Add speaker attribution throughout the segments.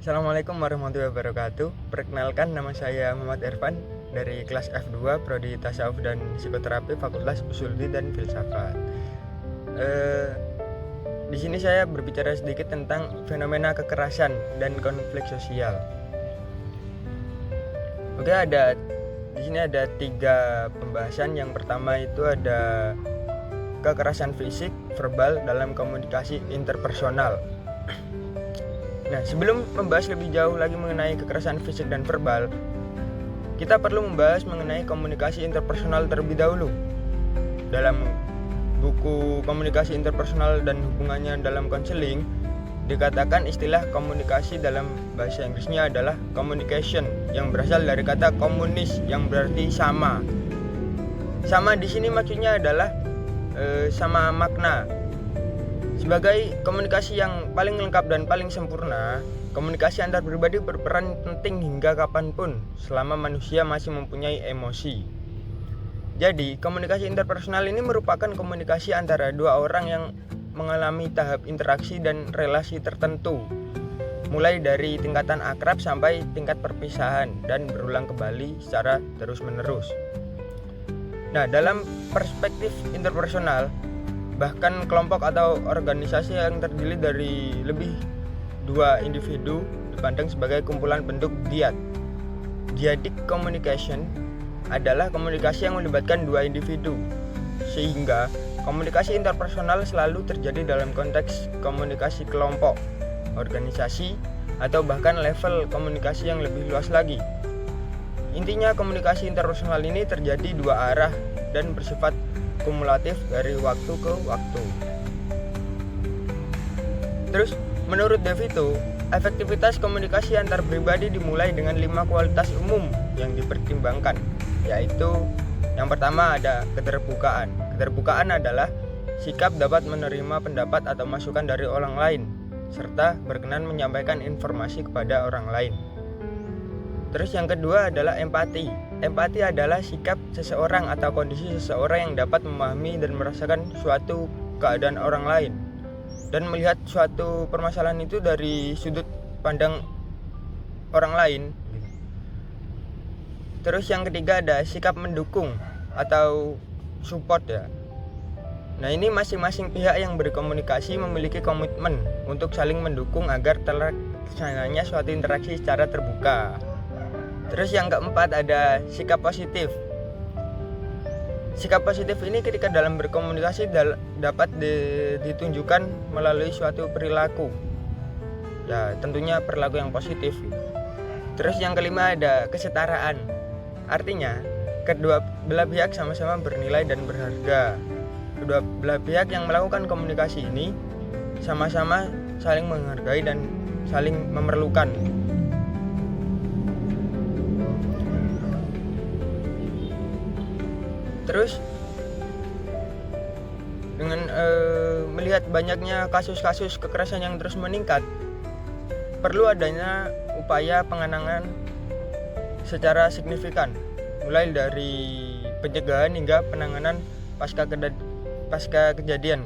Speaker 1: Assalamualaikum warahmatullahi wabarakatuh. Perkenalkan, nama saya Muhammad Irfan dari kelas F2 Prodi Tasawuf dan Psikoterapi Fakultas Usuluddin dan Filsafat. Di sini saya berbicara sedikit tentang fenomena kekerasan dan konflik sosial. Oke, di sini ada 3 pembahasan. Yang pertama itu ada kekerasan fisik, verbal dalam komunikasi interpersonal. Nah, sebelum membahas lebih jauh lagi mengenai kekerasan fisik dan verbal, kita perlu membahas mengenai komunikasi interpersonal terlebih dahulu. Dalam buku Komunikasi Interpersonal dan Hubungannya dalam Konseling, dikatakan istilah komunikasi dalam bahasa Inggrisnya adalah communication, yang berasal dari kata komunis yang berarti sama. Sama di sini maksudnya adalah sama makna. Sebagai komunikasi yang paling lengkap dan paling sempurna, komunikasi antar pribadi berperan penting hingga kapanpun selama manusia masih mempunyai emosi. Jadi, komunikasi interpersonal ini merupakan komunikasi antara dua orang yang mengalami tahap interaksi dan relasi tertentu, mulai dari tingkatan akrab sampai tingkat perpisahan dan berulang kembali secara terus-menerus. Nah, dalam perspektif interpersonal, bahkan kelompok atau organisasi yang terdiri dari lebih 2 individu dipandang sebagai kumpulan bentuk dyad. Dyadic communication adalah komunikasi yang melibatkan 2 individu, sehingga komunikasi interpersonal selalu terjadi dalam konteks komunikasi kelompok, organisasi, atau bahkan level komunikasi yang lebih luas lagi. Intinya, komunikasi interpersonal ini terjadi 2 arah dan bersifat kumulatif dari waktu ke waktu. Terus, menurut DeVito, efektivitas komunikasi antar pribadi dimulai dengan 5 kualitas umum yang dipertimbangkan, yaitu yang pertama ada keterbukaan. Keterbukaan adalah sikap dapat menerima pendapat atau masukan dari orang lain, serta berkenan menyampaikan informasi kepada orang lain. Terus yang kedua adalah empati. Empati adalah sikap seseorang atau kondisi seseorang yang dapat memahami dan merasakan suatu keadaan orang lain dan melihat suatu permasalahan itu dari sudut pandang orang lain. Terus yang ketiga ada sikap mendukung atau support ya. Nah, ini masing-masing pihak yang berkomunikasi memiliki komitmen untuk saling mendukung agar terlaksananya suatu interaksi secara terbuka. Terus yang keempat ada sikap positif. Sikap positif ini ketika dalam berkomunikasi dapat ditunjukkan melalui suatu perilaku. Ya, tentunya perilaku yang positif. Terus yang kelima ada kesetaraan. Artinya, kedua belah pihak sama-sama bernilai dan berharga. Kedua belah pihak yang melakukan komunikasi ini sama-sama saling menghargai dan saling memerlukan. Terus dengan melihat banyaknya kasus-kasus kekerasan yang terus meningkat, perlu adanya upaya penanganan secara signifikan, mulai dari pencegahan hingga penanganan pasca kejadian.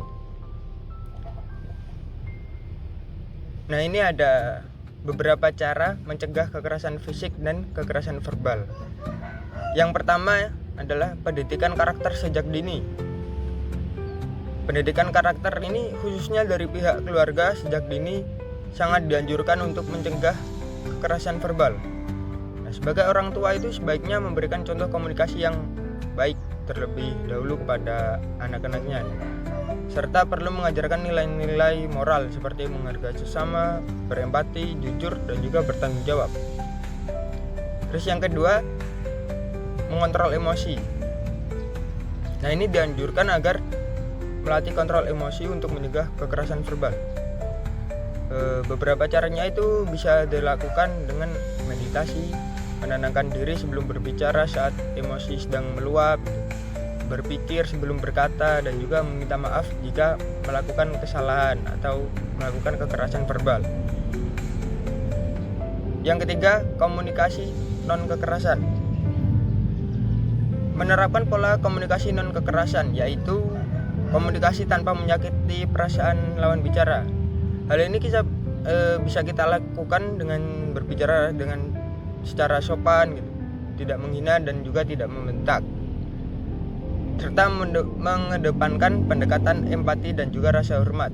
Speaker 1: Nah, ini ada beberapa cara mencegah kekerasan fisik dan kekerasan verbal. Yang pertama adalah pendidikan karakter sejak dini. Pendidikan karakter ini khususnya dari pihak keluarga sejak dini sangat dianjurkan untuk mencegah kekerasan verbal. Nah, sebagai orang tua itu sebaiknya memberikan contoh komunikasi yang baik terlebih dahulu kepada anak-anaknya, serta perlu mengajarkan nilai-nilai moral seperti menghargai sesama, berempati, jujur, dan juga bertanggung jawab. Terus yang kedua, mengontrol emosi. Nah, ini dianjurkan agar melatih kontrol emosi untuk mencegah kekerasan verbal. Beberapa caranya itu bisa dilakukan dengan meditasi, menenangkan diri sebelum berbicara saat emosi sedang meluap, berpikir sebelum berkata, dan juga meminta maaf jika melakukan kesalahan atau melakukan kekerasan verbal. Yang ketiga, komunikasi non-kekerasan. Menerapkan pola komunikasi non-kekerasan, yaitu komunikasi tanpa menyakiti perasaan lawan bicara. Hal ini bisa kita lakukan dengan berbicara dengan secara sopan gitu, tidak menghina dan juga tidak membentak, serta mengedepankan pendekatan empati dan juga rasa hormat.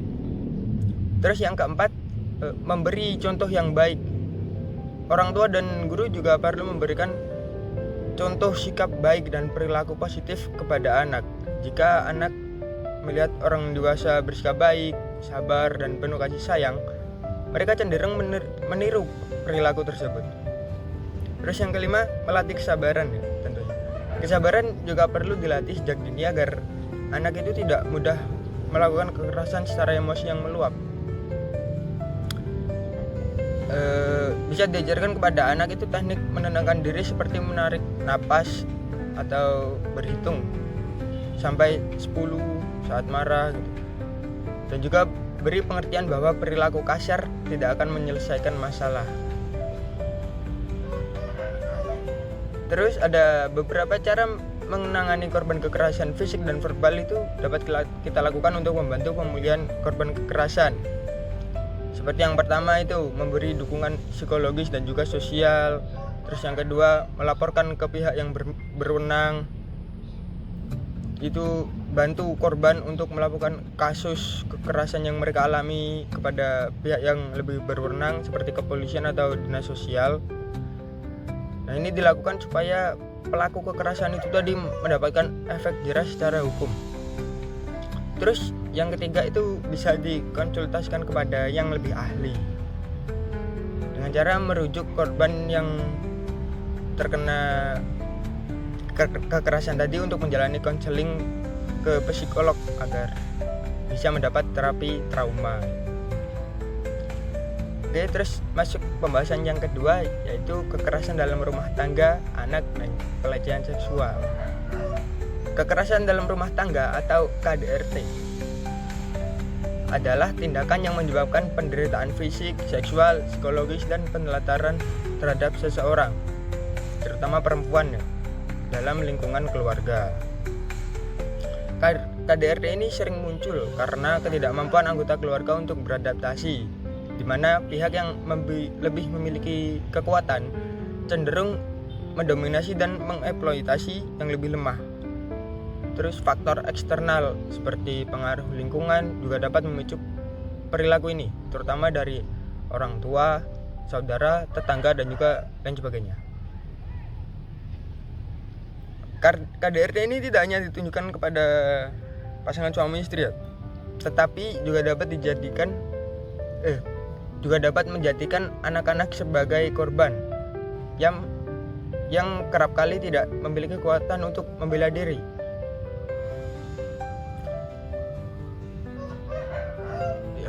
Speaker 1: Terus yang keempat, memberi contoh yang baik. Orang tua dan guru juga perlu memberikan contoh sikap baik dan perilaku positif kepada anak. Jika anak melihat orang dewasa bersikap baik, sabar, dan penuh kasih sayang, mereka cenderung meniru perilaku tersebut. Terus yang kelima, melatih kesabaran ya, tentunya. Kesabaran juga perlu dilatih sejak dini agar anak itu tidak mudah melakukan kekerasan secara emosi yang meluap. Bisa diajarkan kepada anak itu teknik menenangkan diri seperti menarik napas atau berhitung sampai 10 saat marah gitu. Dan juga beri pengertian bahwa perilaku kasar tidak akan menyelesaikan masalah. Terus ada beberapa cara menangani korban kekerasan fisik dan verbal itu dapat kita lakukan untuk membantu pemulihan korban kekerasan. Seperti yang pertama itu memberi dukungan psikologis dan juga sosial. Terus yang kedua, melaporkan ke pihak yang berwenang. Itu bantu korban untuk melakukan kasus kekerasan yang mereka alami kepada pihak yang lebih berwenang seperti kepolisian atau dinas sosial. Nah, ini dilakukan supaya pelaku kekerasan itu tadi mendapatkan efek jerah secara hukum. Terus yang ketiga itu bisa dikonsultasikan kepada yang lebih ahli dengan cara merujuk korban yang terkena kekerasan tadi untuk menjalani konseling ke psikolog agar bisa mendapat terapi trauma. Oke, terus masuk pembahasan yang kedua, yaitu kekerasan dalam rumah tangga, anak, dan pelecehan seksual. Kekerasan dalam rumah tangga atau KDRT adalah tindakan yang menyebabkan penderitaan fisik, seksual, psikologis, dan penelantaran terhadap seseorang, terutama perempuan ya, dalam lingkungan keluarga. KDRT ini sering muncul karena ketidakmampuan anggota keluarga untuk beradaptasi, di mana pihak yang lebih memiliki kekuatan cenderung mendominasi dan mengeksploitasi yang lebih lemah. Terus faktor eksternal seperti pengaruh lingkungan juga dapat memicu perilaku ini, terutama dari orang tua, saudara, tetangga, dan juga lain sebagainya. KDRT ini tidak hanya ditunjukkan kepada pasangan suami istri ya, tetapi juga dapat menjadikan anak-anak sebagai korban yang kerap kali tidak memiliki kekuatan untuk membela diri.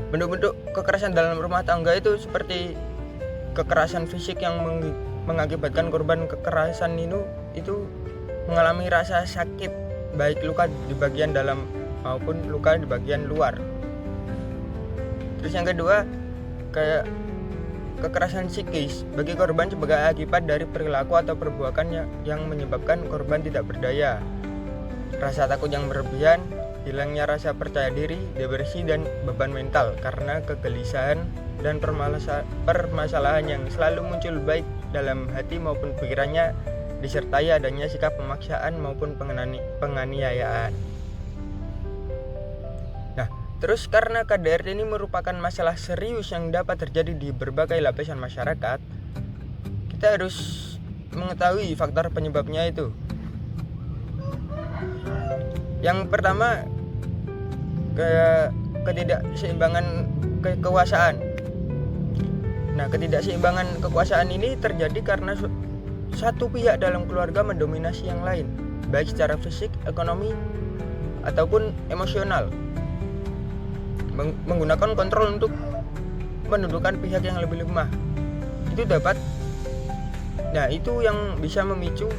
Speaker 1: Bentuk-bentuk kekerasan dalam rumah tangga itu seperti kekerasan fisik yang mengakibatkan korban kekerasan itu mengalami rasa sakit, baik luka di bagian dalam maupun luka di bagian luar. Terus yang kedua, kayak kekerasan psikis bagi korban sebagai akibat dari perilaku atau perbuatan yang menyebabkan korban tidak berdaya, rasa takut yang berlebihan, hilangnya rasa percaya diri, depresi, dan beban mental karena kegelisahan dan permasalahan yang selalu muncul baik dalam hati maupun pikirannya, disertai adanya sikap pemaksaan maupun penganiayaan. Nah, terus karena KDRT ini merupakan masalah serius yang dapat terjadi di berbagai lapisan masyarakat, kita harus mengetahui faktor penyebabnya itu. Yang pertama, ketidakseimbangan kekuasaan. Nah, ketidakseimbangan kekuasaan ini terjadi karena satu pihak dalam keluarga mendominasi yang lain, baik secara fisik, ekonomi, ataupun emosional, menggunakan kontrol untuk menundukkan pihak yang lebih lemah. Itu yang bisa memicu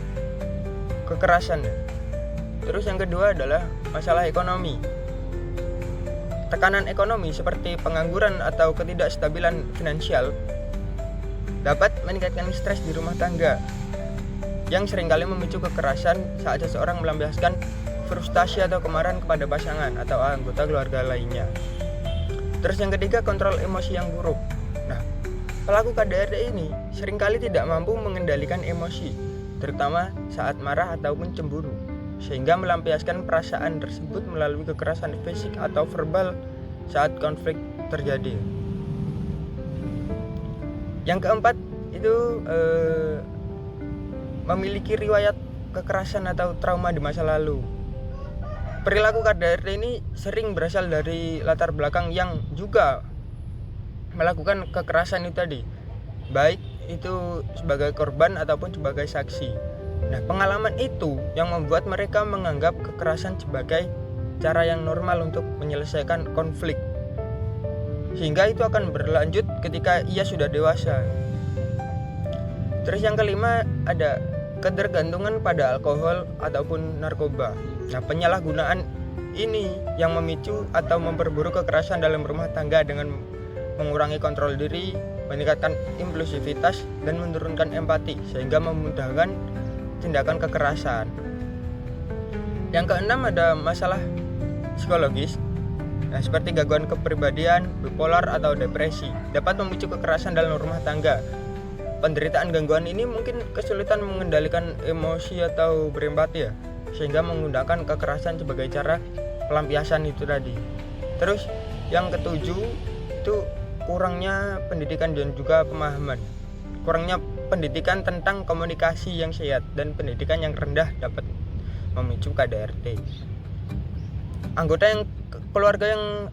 Speaker 1: kekerasan. Terus yang kedua adalah masalah ekonomi. Tekanan ekonomi seperti pengangguran atau ketidakstabilan finansial dapat meningkatkan stres di rumah tangga, yang seringkali memicu kekerasan saat seseorang melampiaskan frustasi atau kemarahan kepada pasangan atau anggota keluarga lainnya. Terus yang ketiga, kontrol emosi yang buruk. pelaku KDRT ini seringkali tidak mampu mengendalikan emosi, terutama saat marah ataupun cemburu, sehingga melampiaskan perasaan tersebut melalui kekerasan fisik atau verbal saat konflik terjadi. Yang keempat itu memiliki riwayat kekerasan atau trauma di masa lalu. Perilaku KDRT ini sering berasal dari latar belakang yang juga melakukan kekerasan itu tadi, baik itu sebagai korban ataupun sebagai saksi. Nah, pengalaman itu yang membuat mereka menganggap kekerasan sebagai cara yang normal untuk menyelesaikan konflik, sehingga itu akan berlanjut ketika ia sudah dewasa. Terus yang kelima ada ketergantungan pada alkohol ataupun narkoba. Nah, penyalahgunaan ini yang memicu atau memperburuk kekerasan dalam rumah tangga dengan mengurangi kontrol diri, meningkatkan impulsivitas, dan menurunkan empati, sehingga memudahkan tindakan kekerasan. Yang keenam ada masalah psikologis. Nah, seperti gangguan kepribadian, bipolar atau depresi dapat memicu kekerasan dalam rumah tangga. Penderitaan gangguan ini mungkin kesulitan mengendalikan emosi atau berempati ya, sehingga menggunakan kekerasan sebagai cara pelampiasan itu tadi. Terus yang ketujuh itu kurangnya pendidikan dan juga pemahaman. Kurangnya pendidikan tentang komunikasi yang sehat dan pendidikan yang rendah dapat memicu KDRT. Anggota yang keluarga yang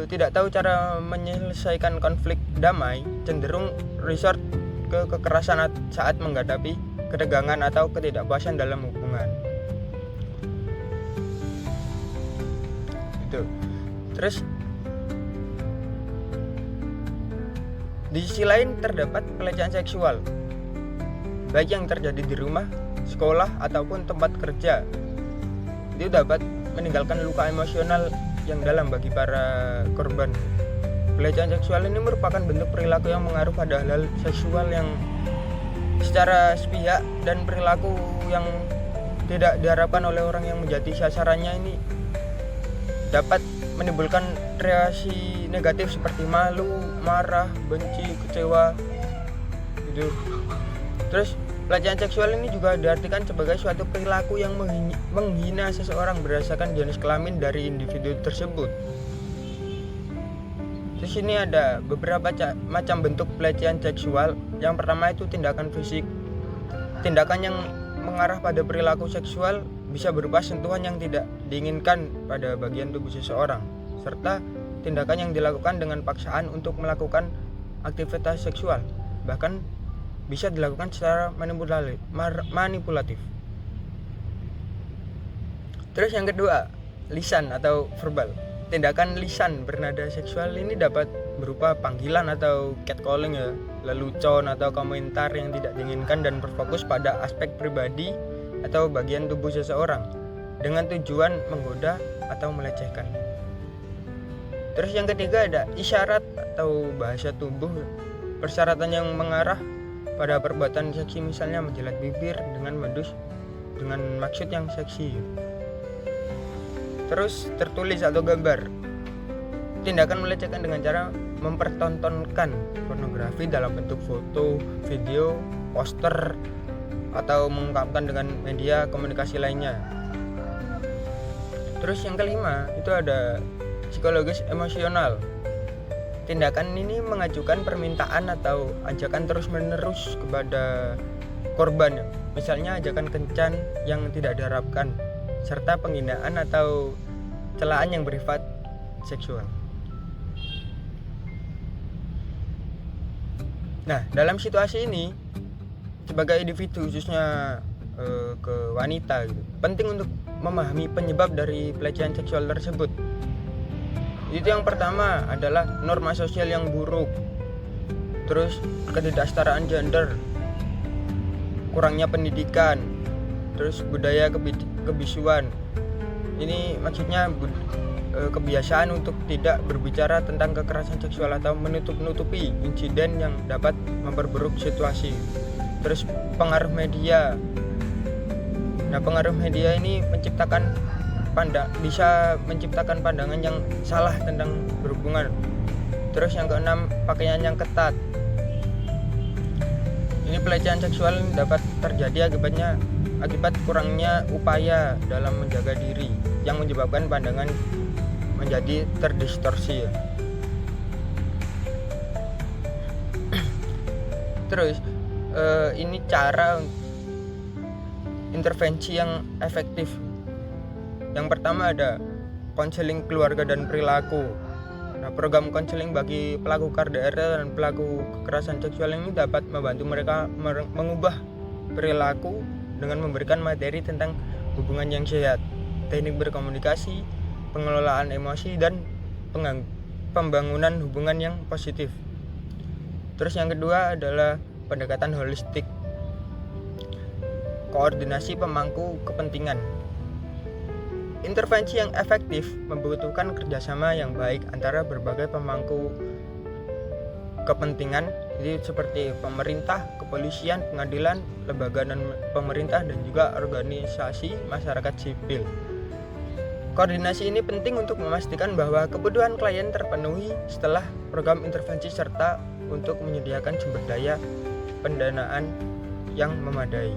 Speaker 1: tidak tahu cara menyelesaikan konflik damai cenderung resort ke kekerasan saat menghadapi ketegangan atau ketidakpuasan dalam hubungan. Itu. Terus di sisi lain terdapat pelecehan seksual, baik yang terjadi di rumah, sekolah ataupun tempat kerja. Itu dapat meninggalkan luka emosional yang dalam bagi para korban. Pelecehan seksual ini merupakan bentuk perilaku yang mengaruh pada hal-hal seksual yang secara sepihak dan perilaku yang tidak diharapkan oleh orang yang menjadi sasarannya ini dapat menimbulkan reaksi negatif seperti malu, marah, benci, kecewa gitu. Terus pelecehan seksual ini juga diartikan sebagai suatu perilaku yang menghina seseorang berdasarkan jenis kelamin dari individu tersebut. Di sini ada beberapa macam bentuk pelecehan seksual. Yang pertama itu tindakan fisik. Tindakan yang mengarah pada perilaku seksual bisa berupa sentuhan yang tidak diinginkan pada bagian tubuh seseorang, serta tindakan yang dilakukan dengan paksaan untuk melakukan aktivitas seksual, bahkan bisa dilakukan secara manipulatif. Terus yang kedua, lisan atau verbal. Tindakan lisan bernada seksual ini dapat berupa panggilan atau catcalling ya, lelucon atau komentar yang tidak diinginkan dan berfokus pada aspek pribadi atau bagian tubuh seseorang dengan tujuan menggoda atau melecehkan. Terus yang ketiga ada isyarat atau bahasa tubuh, persyaratan yang mengarah pada perbuatan seksi, misalnya menjilat bibir dengan modus dengan maksud yang seksi. Terus tertulis atau gambar, tindakan melecehkan dengan cara mempertontonkan pornografi dalam bentuk foto, video, poster, atau mengungkapkan dengan media komunikasi lainnya. Terus yang kelima itu ada psikologis emosional. Tindakan ini mengajukan permintaan atau ajakan terus-menerus kepada korban, misalnya ajakan kencan yang tidak diharapkan, serta penghinaan atau celaan yang bersifat seksual. Nah, dalam situasi ini sebagai individu, khususnya ke wanita gitu, penting untuk memahami penyebab dari pelecehan seksual tersebut. Itu yang pertama adalah norma sosial yang buruk, terus ketidaksetaraan gender, kurangnya pendidikan, terus budaya kebisuan. Ini maksudnya kebiasaan untuk tidak berbicara tentang kekerasan seksual atau menutup-nutupi insiden yang dapat memperburuk situasi. Terus pengaruh media. Nah, pengaruh media ini bisa menciptakan pandangan yang salah tentang berhubungan. Terus yang keenam, pakaian yang ketat. Ini pelecehan seksual dapat terjadi akibat kurangnya upaya dalam menjaga diri yang menyebabkan pandangan menjadi terdistorsi. Terus ini cara intervensi yang efektif. Yang pertama ada konseling keluarga dan perilaku. Nah, program konseling bagi pelaku KDRT dan pelaku kekerasan seksual ini dapat membantu mereka mengubah perilaku dengan memberikan materi tentang hubungan yang sehat, teknik berkomunikasi, pengelolaan emosi, dan pembangunan hubungan yang positif. Terus yang kedua adalah pendekatan holistik, koordinasi pemangku kepentingan. Intervensi yang efektif membutuhkan kerjasama yang baik antara berbagai pemangku kepentingan, jadi seperti pemerintah, kepolisian, pengadilan, lembaga dan pemerintah, dan juga organisasi masyarakat sipil. Koordinasi ini penting untuk memastikan bahwa kebutuhan klien terpenuhi setelah program intervensi serta untuk menyediakan sumber daya pendanaan yang memadai.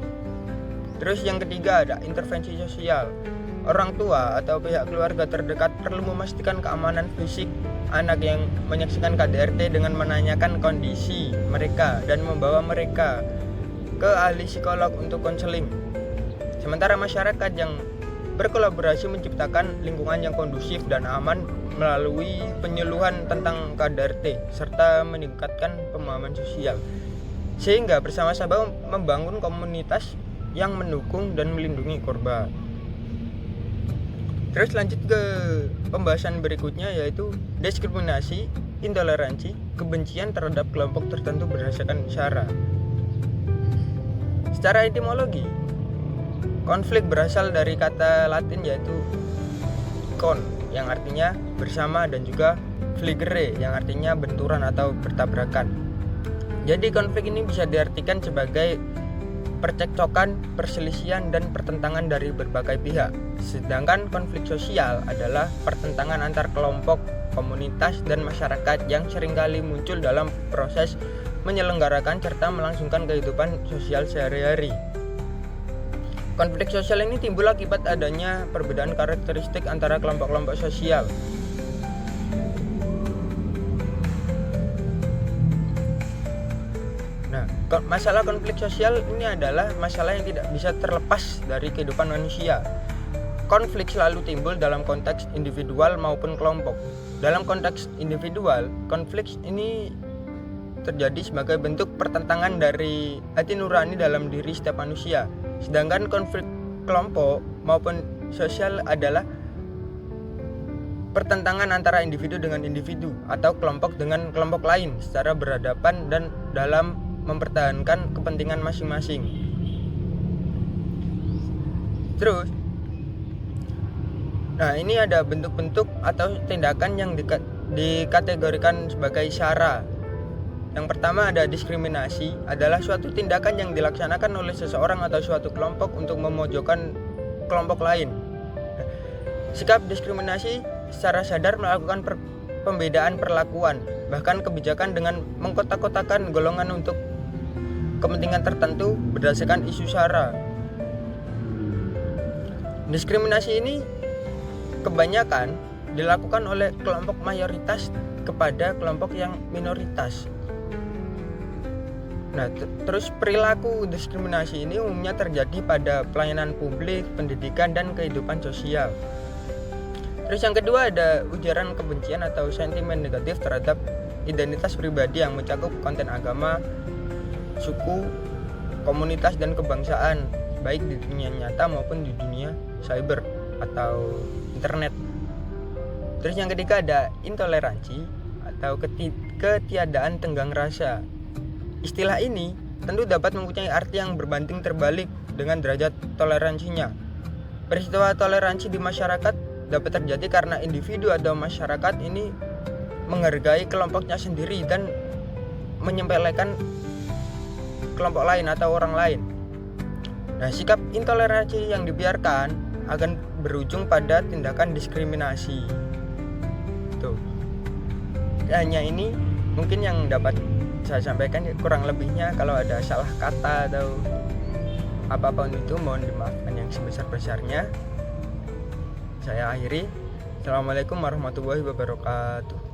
Speaker 1: Terus yang ketiga ada intervensi sosial. Orang tua atau pihak keluarga terdekat perlu memastikan keamanan fisik anak yang menyaksikan KDRT dengan menanyakan kondisi mereka dan membawa mereka ke ahli psikolog untuk konseling. Sementara masyarakat yang berkolaborasi menciptakan lingkungan yang kondusif dan aman melalui penyuluhan tentang KDRT serta meningkatkan pemahaman sosial, sehingga bersama-sama membangun komunitas yang mendukung dan melindungi korban. Terus lanjut ke pembahasan berikutnya, yaitu diskriminasi, intoleransi, kebencian terhadap kelompok tertentu berdasarkan sara. Secara etimologi, konflik berasal dari kata Latin yaitu con yang artinya bersama dan juga fligere yang artinya benturan atau bertabrakan. Jadi konflik ini bisa diartikan sebagai percekcokan, perselisihan, dan pertentangan dari berbagai pihak. Sedangkan konflik sosial adalah pertentangan antar kelompok, komunitas, dan masyarakat yang seringkali muncul dalam proses menyelenggarakan serta melangsungkan kehidupan sosial sehari-hari. Konflik sosial ini timbul akibat adanya perbedaan karakteristik antara kelompok-kelompok sosial. Masalah konflik sosial ini adalah masalah yang tidak bisa terlepas dari kehidupan manusia. Konflik selalu timbul dalam konteks individual maupun kelompok. Dalam konteks individual, konflik ini terjadi sebagai bentuk pertentangan dari hati nurani dalam diri setiap manusia. Sedangkan konflik kelompok maupun sosial adalah pertentangan antara individu dengan individu atau kelompok dengan kelompok lain secara berhadapan dan dalam mempertahankan kepentingan masing-masing. Terus, nah ini ada bentuk-bentuk atau tindakan yang dikategorikan sebagai sara. Yang pertama ada diskriminasi, adalah suatu tindakan yang dilaksanakan oleh seseorang atau suatu kelompok untuk memojokkan kelompok lain. Sikap diskriminasi secara sadar melakukan pembedaan perlakuan, bahkan kebijakan dengan mengkotak-kotakan golongan untuk kepentingan tertentu berdasarkan isu sara. Diskriminasi ini kebanyakan dilakukan oleh kelompok mayoritas kepada kelompok yang minoritas. Nah, terus perilaku diskriminasi ini umumnya terjadi pada pelayanan publik, pendidikan, dan kehidupan sosial. Terus yang kedua ada ujaran kebencian atau sentimen negatif terhadap identitas pribadi yang mencakup konten agama, suku, komunitas, dan kebangsaan, baik di dunia nyata maupun di dunia cyber atau internet. Terus yang ketiga ada intoleransi atau ketiadaan tenggang rasa. Istilah ini tentu dapat mempunyai arti yang berbanding terbalik dengan derajat toleransinya. Peristiwa toleransi di masyarakat dapat terjadi karena individu atau masyarakat ini menghargai kelompoknya sendiri dan menyepelekan kelompok lain atau orang lain. Nah, sikap intoleransi yang dibiarkan akan berujung pada tindakan diskriminasi. Tuh. Hanya ini mungkin yang dapat saya sampaikan. Kurang lebihnya kalau ada salah kata atau apapun itu mohon dimaafkan yang sebesar-besarnya. Saya akhiri. Assalamualaikum warahmatullahi wabarakatuh.